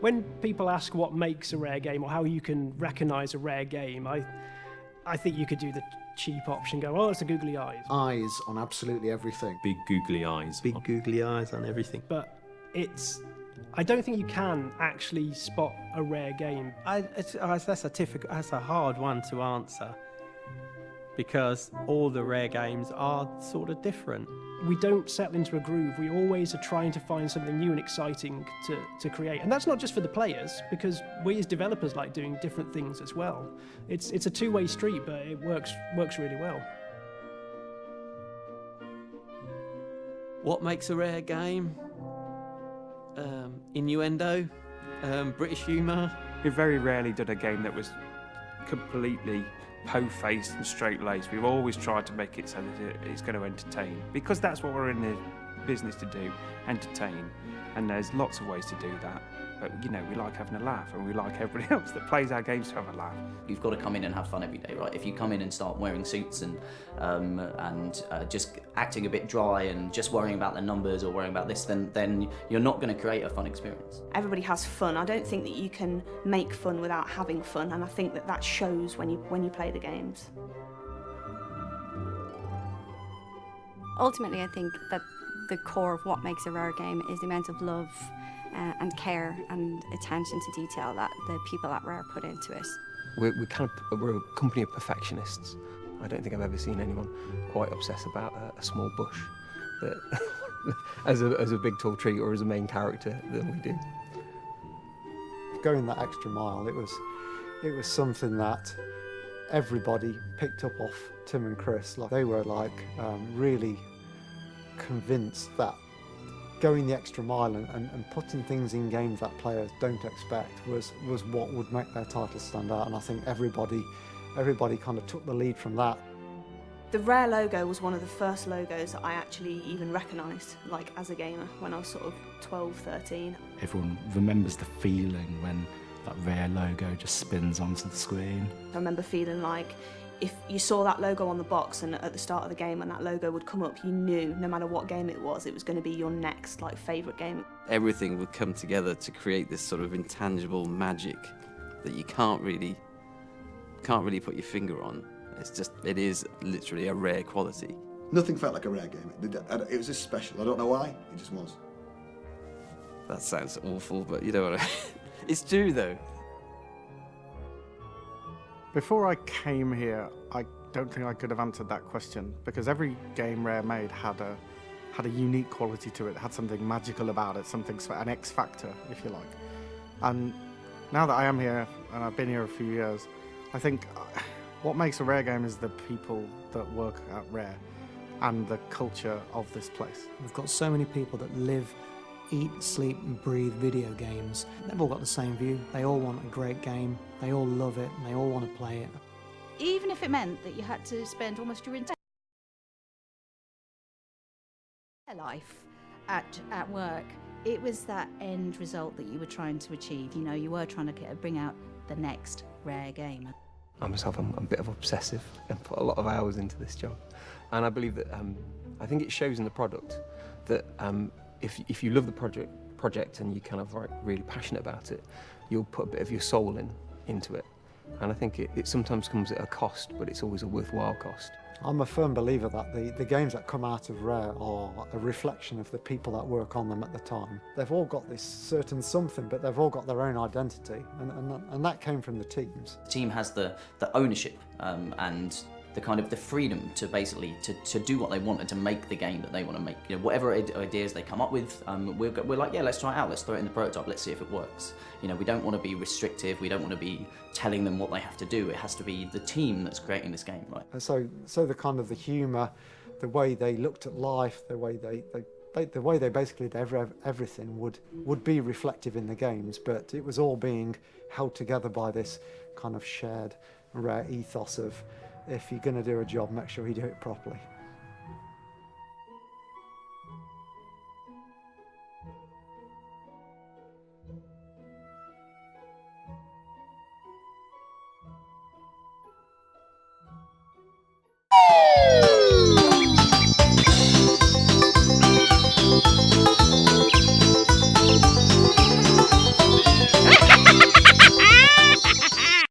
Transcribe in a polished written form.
When people ask what makes a rare game or how you can recognise a rare game, I think you could do the cheap option, go, oh, it's the googly eyes. Eyes on absolutely everything. Big googly eyes. Big googly eyes on everything. But I don't think you can actually spot a rare game. That's a hard one to answer, because all the rare games are sort of different. We don't settle into a groove. We always are trying to find something new and exciting to create. And that's not just for the players, because we as developers like doing different things as well. It's a two-way street, but it works really well. What makes a rare game? Innuendo, British humour. We've very rarely done a game that was completely po-faced and straight-laced. We've always tried to make it so that it's going to entertain, because that's what we're in the business to do, entertain. And there's lots of ways to do that. But, you know, we like having a laugh, and we like everybody else that plays our games to have a laugh. You've got to come in and have fun every day, right? If you come in and start wearing suits and just acting a bit dry and just worrying about the numbers or worrying about this, then you're not going to create a fun experience. Everybody has fun. I don't think that you can make fun without having fun, and I think that shows when you play the games. Ultimately, I think that the core of what makes a rare game is the amount of love and care and attention to detail that the people at Rare put into it. We're a company of perfectionists. I don't think I've ever seen anyone quite obsess about a small bush that as a big tall tree or as a main character than we do. Going that extra mile, it was something that everybody picked up off Tim and Chris. Like, they were really convinced that going the extra mile and putting things in games that players don't expect was what would make their title stand out, and I think everybody kind of took the lead from that. The Rare logo was one of the first logos that I actually even recognised, like, as a gamer, when I was sort of 12, 13. Everyone remembers the feeling when that Rare logo just spins onto the screen. I remember feeling like if you saw that logo on the box and at the start of the game when that logo would come up, you knew no matter what game it was going to be your next favourite game. Everything would come together to create this sort of intangible magic that you can't really put your finger on. It is literally a rare quality. Nothing felt like a Rare game. It was just special. I don't know why, it just was. That sounds awful, but you know what it's true though. Before I came here, I don't think I could have answered that question, because every game Rare made had a unique quality to it, had something magical about it, an X factor, if you like. And now that I am here, and I've been here a few years, I think what makes a Rare game is the people that work at Rare and the culture of this place. We've got so many people that live, eat, sleep and breathe video games. They've all got the same view. They all want a great game, they all love it, and they all want to play it. Even if it meant that you had to spend almost your entire life at work, it was that end result that you were trying to achieve. You know, you were trying to bring out the next Rare game. I myself, I'm a bit of obsessive and put a lot of hours into this job. And I believe that, I think it shows in the product that if you love the project and you're kind of really passionate about it, you'll put a bit of your soul into it. And I think it sometimes comes at a cost, but it's always a worthwhile cost. I'm a firm believer that the games that come out of Rare are a reflection of the people that work on them at the time. They've all got this certain something, but they've all got their own identity, and that came from the teams. The team has the ownership and the kind of the freedom to basically to do what they want and to make the game that they want to make. You know, whatever ideas they come up with, we're like, yeah, let's try it out, let's throw it in the prototype, let's see if it works. You know, we don't want to be restrictive, we don't want to be telling them what they have to do. It has to be the team that's creating this game, right? And so the kind of the humour, the way they looked at life, the way they basically did everything would be reflective in the games, but it was all being held together by this kind of shared Rare ethos of, if you're going to do a job, make sure you do it properly.